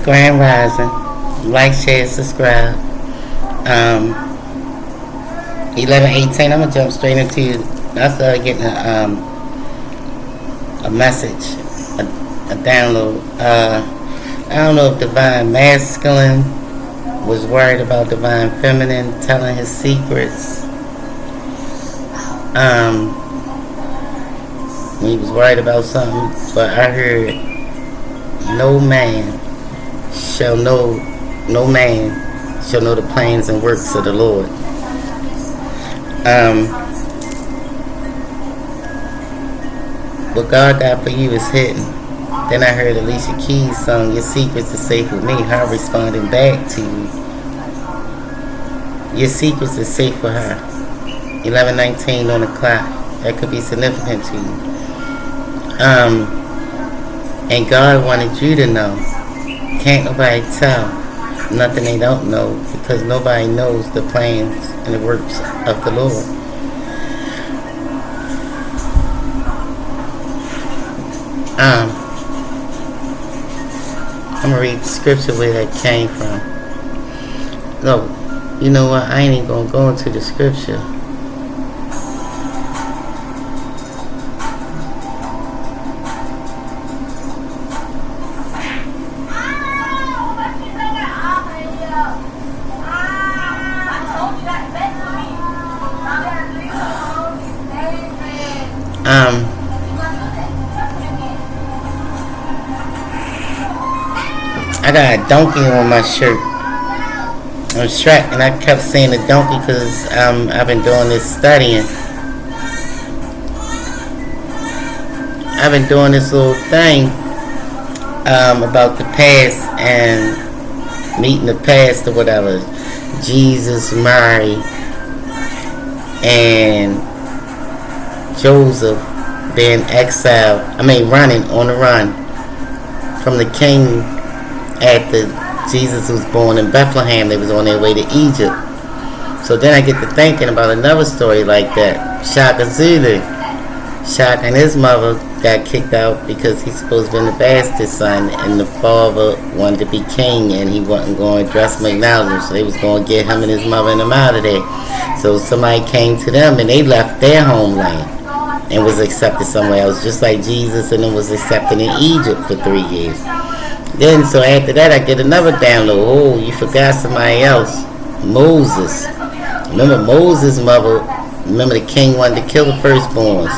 Grand Rising. Like, share, subscribe. 11:18. I'm gonna jump straight into. I started getting a message, a download. I don't know if Divine Masculine was worried about Divine Feminine telling his secrets. He was worried about something, but I heard no man shall know the plans and works of the Lord. What God got for you is hidden. Then I heard Alicia Keys' song, Your Secrets Are Safe With Me, her responding back to you. Your secrets are safe for her. 11:19 on the clock. That could be significant to you. And God wanted you to know. Can't nobody tell nothing they don't know, because nobody knows the plans and the works of the Lord. I'm gonna read the scripture where that came from. No, you know what? I ain't even gonna go into the scripture. I got a donkey on my shirt. I'm strapped, and I kept saying the donkey because I've been doing this studying. I've been doing this little thing about the past and meeting the past or whatever. Jesus, Mary, and Joseph being exiled. Running on the run from the king. After Jesus was born in Bethlehem, they was on their way to Egypt. So then I get to thinking about another story like that. Shaka Zulu. Shaka and his mother got kicked out because he's supposed to be the bastard son, and the father wanted to be king, and he wasn't going to dress him acknowledge. So they was going to get him and his mother and them out of there. So somebody came to them, and they left their homeland and was accepted somewhere else, just like Jesus and them was accepted in Egypt for 3 years. Then, so after that, I get another download. Oh, you forgot somebody else. Moses. Remember Moses' mother, remember the king wanted to kill the firstborns.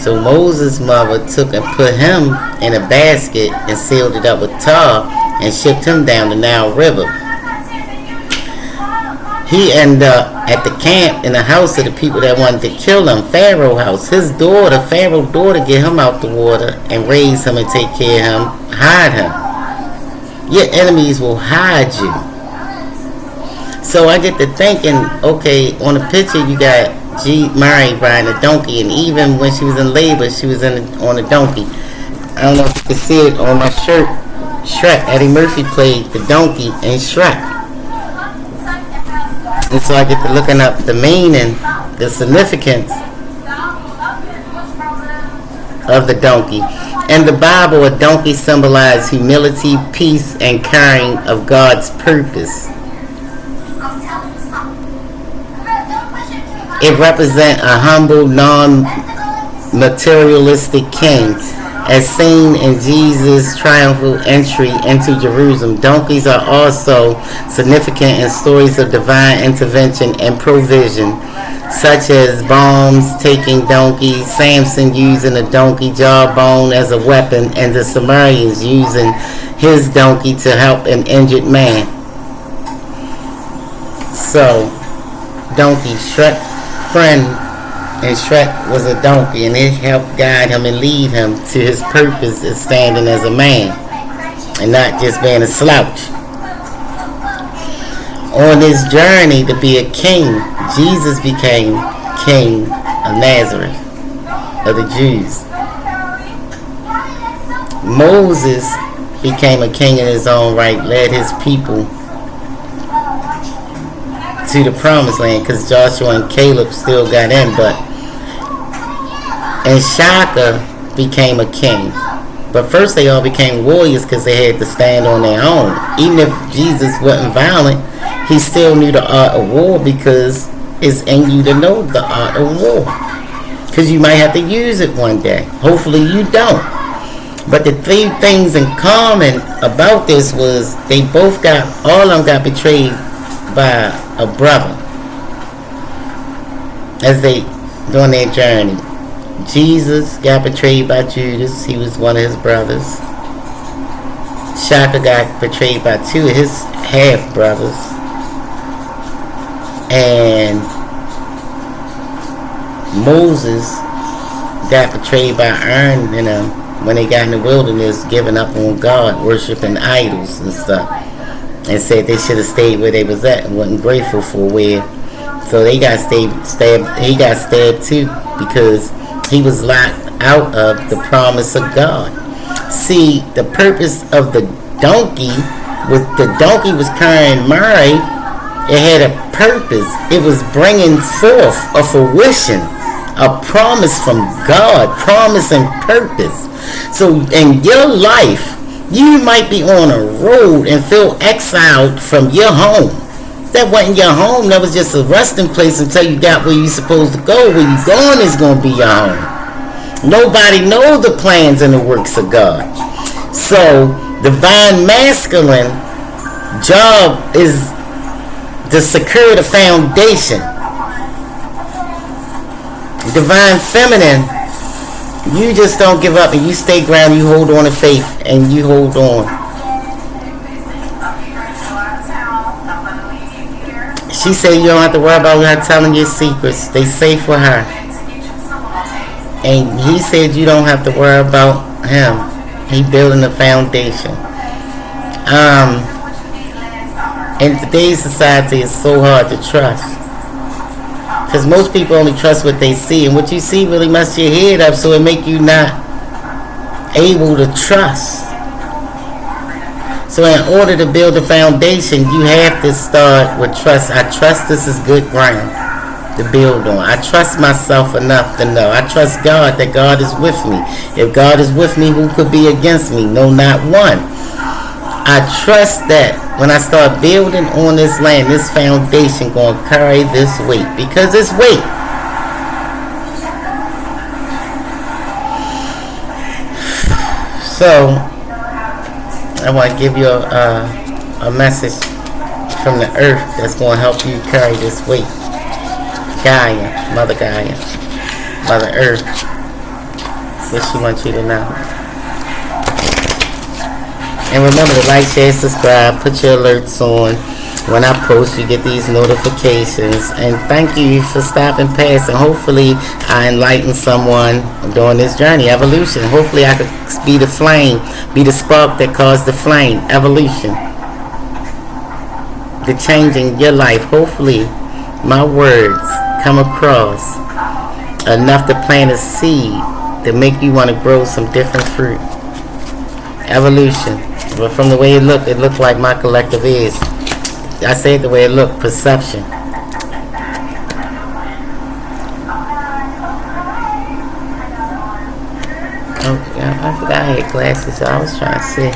So Moses' mother took and put him in a basket and sealed it up with tar and shipped him down the Nile River. He ended up at the camp in the house of the people that wanted to kill him, Pharaoh's house. His daughter, Pharaoh's daughter, get him out the water and raise him and take care of him, hide him. Your enemies will hide you. So I get to thinking, okay, on the picture you got Mary riding a donkey, and even when she was in labor, she was on a donkey. I don't know if you can see it on my shirt. Shrek. Eddie Murphy played the donkey in Shrek. And so I get to looking up the meaning, the significance of the donkey. In the Bible, a donkey symbolizes humility, peace, and caring of God's purpose. It represents a humble, non-materialistic king, as seen in Jesus' triumphal entry into Jerusalem. Donkeys are also significant in stories of divine intervention and provision, such as bombs taking donkeys, Samson using a donkey jawbone as a weapon, and the Sumerians using his donkey to help an injured man. So, donkey, Shrek friend, and Shrek was a donkey, and it helped guide him and lead him to his purpose as standing as a man and not just being a slouch. On this journey to be a king, Jesus became king of Nazareth, of the Jews. Moses became a king in his own right, led his people to the promised land, because Joshua and Caleb still got in, and Shaka became a king. But first they all became warriors because they had to stand on their own. Even if Jesus wasn't violent, he still knew the art of war because it's in you to know the art of war. Because you might have to use it one day. Hopefully you don't. But the three things in common about this was they both got, all of them got betrayed by a brother as they doing their journey. Jesus got betrayed by Judas. He was one of his brothers. Shaka got betrayed by two of his half brothers. And Moses got betrayed by Aaron and them when they got in the wilderness, giving up on God, worshiping idols and stuff, and said they should have stayed where they was at and wasn't grateful for where. So they got stabbed. He got stabbed too because he was locked out of the promise of God. See, the purpose of the donkey, with the donkey was carrying Mary, it had a purpose. It was bringing forth a fruition, a promise from God, promise and purpose. So in your life, you might be on a road and feel exiled from your home. That wasn't your home. That was just a resting place until you got where you're supposed to go. Where you're going is going to be your home. Nobody knows the plans and the works of God. So divine masculine job is to secure the foundation. Divine feminine, you just don't give up and you stay grounded. You hold on to faith and you hold on. She said you don't have to worry about her telling your secrets. They safe with her. And he said you don't have to worry about him. He building the foundation. In today's society, it's so hard to trust. Because most people only trust what they see. And what you see really messes your head up, so it make you not able to trust. So in order to build a foundation, you have to start with trust. I trust this is good ground to build on. I trust myself enough to know. I trust God that God is with me. If God is with me, who could be against me? No, not one. I trust that when I start building on this land, this foundation going to carry this weight. Because it's weight. So I want to give you a message from the earth that's going to help you carry this weight. Gaia, Mother Gaia, Mother Earth, what she wants you to know. And remember to like, share, subscribe, put your alerts on. When I post, you get these notifications. And thank you for stopping past. And hopefully I enlighten someone during this journey, evolution. Hopefully I could be the flame, be the spark that caused the flame, evolution. The change in your life. Hopefully my words come across enough to plant a seed to make you want to grow some different fruit. Evolution. But from the way it looked like my collective is. I say it the way it looked, perception. Oh, I forgot I had glasses, so I was trying to see.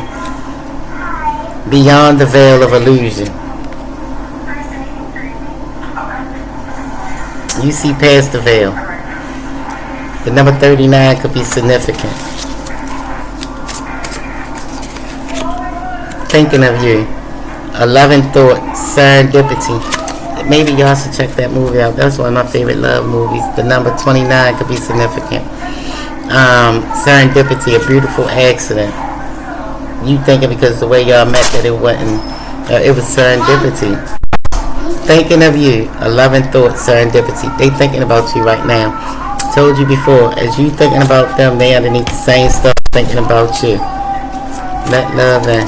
Beyond the veil of illusion. You see past the veil. The number 39 could be significant. Thinking of you. 11 thought, serendipity. Maybe y'all should check that movie out. That's one of my favorite love movies. The number 29 could be significant. Serendipity, a beautiful accident. You thinking because the way y'all met that it wasn't, it was serendipity. Thinking of you, 11 thought, serendipity. They thinking about you right now. Told you before, as you thinking about them, they underneath the same stuff thinking about you. Let love in.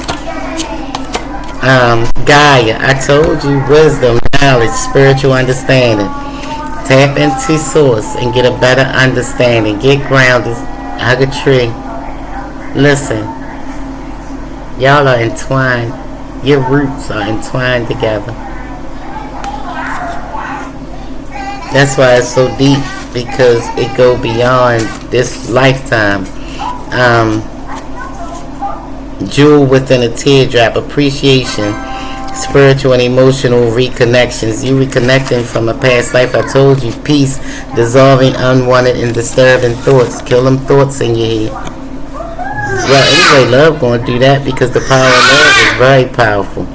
Gaia, I told you, wisdom, knowledge, spiritual understanding. Tap into source and get a better understanding. Get grounded, hug a tree. Listen, y'all are entwined. Your roots are entwined together. That's why it's so deep, because it go beyond this lifetime. Jewel within a teardrop. Appreciation. Spiritual and emotional reconnections. You reconnecting from a past life. I told you. Peace. Dissolving unwanted and disturbing thoughts. Kill them thoughts in your head. Well, anyway, love going to do that because the power of love is very powerful.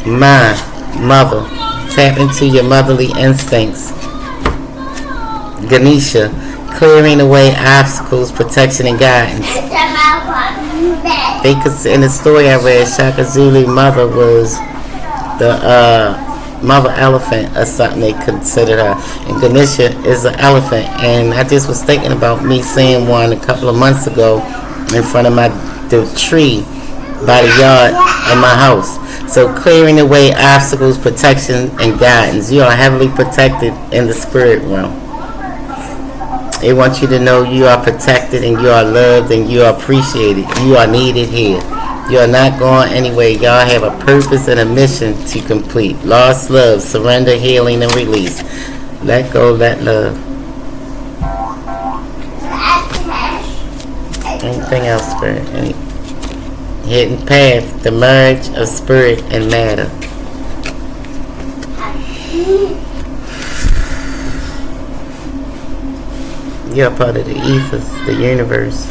Mind, mother, tap into your motherly instincts. Ganesha, clearing away obstacles, protection, and guidance. They could, in the story I read, Shaka Zulu mother was the mother elephant or something they considered her, and Ganesha is an elephant. And I just was thinking about me seeing one a couple of months ago in front of the tree by the yard of my house. So clearing away obstacles, protection, and guidance. You are heavily protected in the spirit realm. They want you to know you are protected and you are loved and you are appreciated. You are needed here. You are not going anywhere. Y'all have a purpose and a mission to complete. Lost love, surrender, healing, and release. Let go, let love. Anything else, Spirit? Any hidden path, the merge of spirit and matter. You're a part of the ethers, the universe,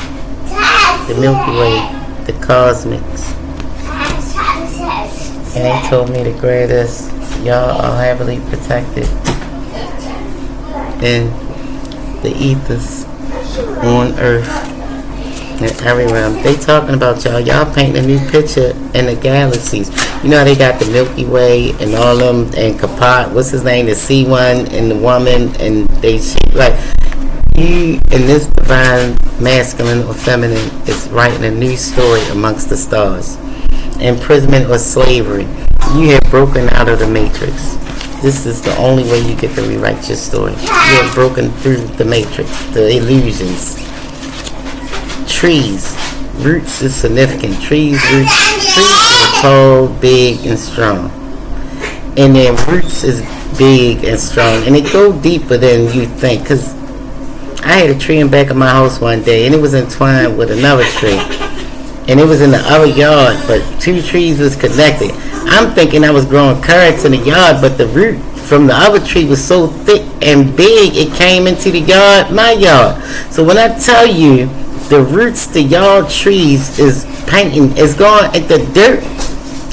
the Milky Way, the cosmics. And they told me to grab this. Y'all are heavily protected in the ethers on Earth and everywhere. They talking about y'all. Y'all painting a new picture in the galaxies. You know how they got the Milky Way and all them and Kapat. What's his name? The C1 and the woman and they like. You in this divine masculine or feminine is writing a new story amongst the stars. Imprisonment or slavery. You have broken out of the matrix. This is the only way you get to rewrite your story. You have broken through the matrix, the illusions. Trees. Roots is significant. Trees are tall, big, and strong. And their roots is big and strong. And it go deeper than you think. Because I had a tree in back of my house one day, and it was entwined with another tree. And it was in the other yard, but two trees was connected. I'm thinking I was growing carrots in the yard, but the root from the other tree was so thick and big, it came into the yard, my yard. So when I tell you, the roots to y'all trees is painting, is going at the dirt.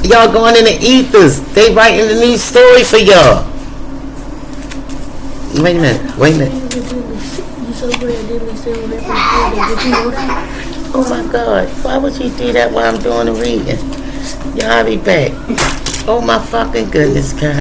Y'all going in the ethers. They writing a new story for y'all. Wait a minute. Oh my God, why would you do that while I'm doing the reading? Y'all be back. Oh my fucking goodness, God.